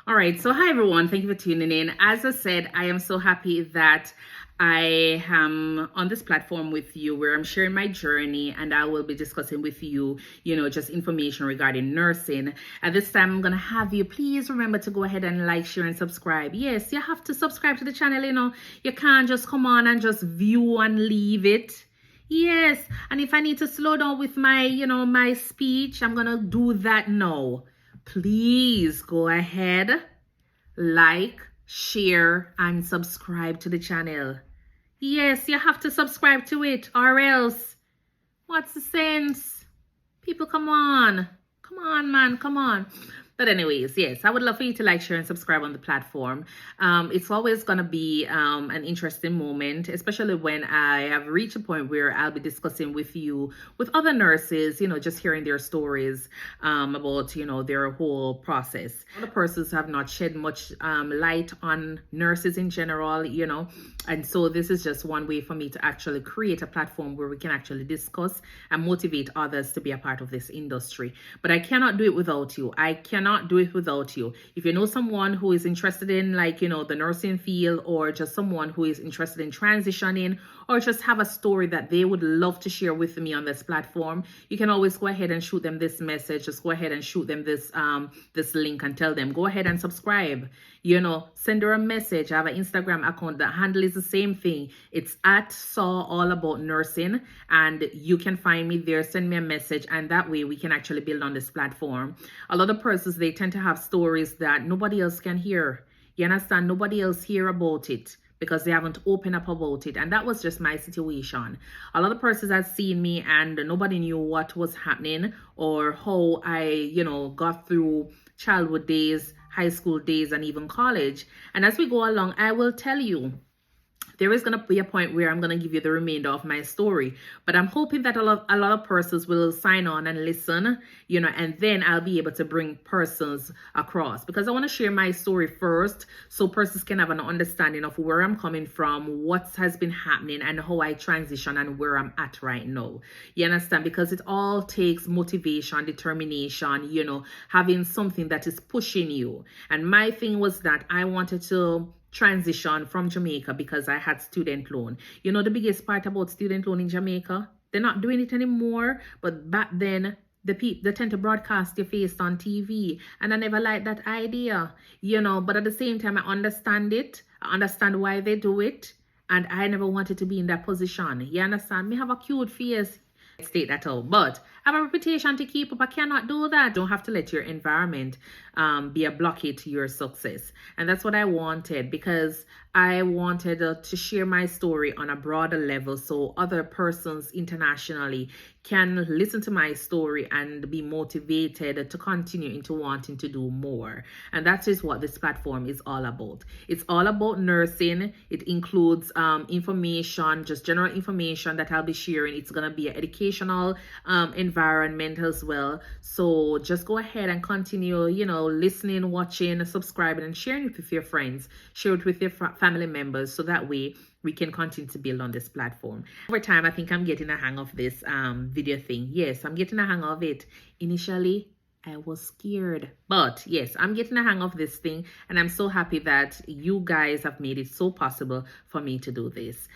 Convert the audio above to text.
All right, so hi everyone, thank you for tuning in. As I said, I am so happy that I am on this platform with you where I'm sharing my journey and I will be discussing with you, just information regarding nursing. At this time, I'm going to have you, please remember to go ahead and like, share, and subscribe. Yes, you have to subscribe to the channel, you can't just come on and just view and leave it. Yes, and if I need to slow down with my, my speech, I'm going to do that now. Please go ahead, like, share, and subscribe to the channel. Yes, you have to subscribe to it or else. What's the sense? People, come on. Come on, man. Come on. But anyways, yes, I would love for you to like, share, and subscribe on the platform. It's always going to be an interesting moment, especially when I have reached a point where I'll be discussing with you, with other nurses, just hearing their stories about, their whole process. Other persons have not shed much light on nurses in general, and so this is just one way for me to actually create a platform where we can actually discuss and motivate others to be a part of this industry. But I cannot do it without you. I cannot do it without you. If you know someone who is interested in the nursing field, or just someone who is interested in transitioning, or just have a story that they would love to share with me on this platform, you can always go ahead and shoot them this message. Just go ahead and shoot them this this link and tell them, go ahead and subscribe. Send her a message. I have an Instagram account. The handle is the same thing. It's at Saw All About Nursing, and you can find me there. Send me a message, and that way we can actually build on this platform. A lot of persons, they tend to have stories that nobody else can hear. You understand? Nobody else hear about it because they haven't opened up about it. And that was just my situation. A lot of persons had seen me and nobody knew what was happening or how I, got through childhood days, high school days, and even college. And as we go along, I will tell you, there is going to be a point where I'm going to give you the remainder of my story. But I'm hoping that a lot of persons will sign on and listen, and then I'll be able to bring persons across. Because I want to share my story first so persons can have an understanding of where I'm coming from, what has been happening, and how I transition and where I'm at right now. You understand? Because it all takes motivation, determination, having something that is pushing you. And my thing was that I wanted to transition from Jamaica because I had student loan. The biggest part about student loan in Jamaica, they're not doing it anymore, but back then they tend to broadcast your face on TV, and I never liked that idea, but at the same time I understand it. I understand why they do it, and I never wanted to be in that position. You understand? Me have a cute face, state that out, but I have a reputation to keep up. I cannot do that. Don't have to let your environment be a blockade to your success. And that's what I wanted, because I wanted to share my story on a broader level so other persons internationally can listen to my story and be motivated to continue into wanting to do more. And that is what this platform is all about. It's all about nursing. It includes information, just general information that I'll be sharing. It's going to be an educational environment as well. So just go ahead and continue, listening, watching, subscribing, and sharing it with your friends. Share it with your family members so that way we can continue to build on this platform. Over time, I think I'm getting a hang of this video thing. Yes, I'm getting a hang of it. Initially, I was scared, but yes, I'm getting a hang of this thing, and I'm so happy that you guys have made it so possible for me to do this.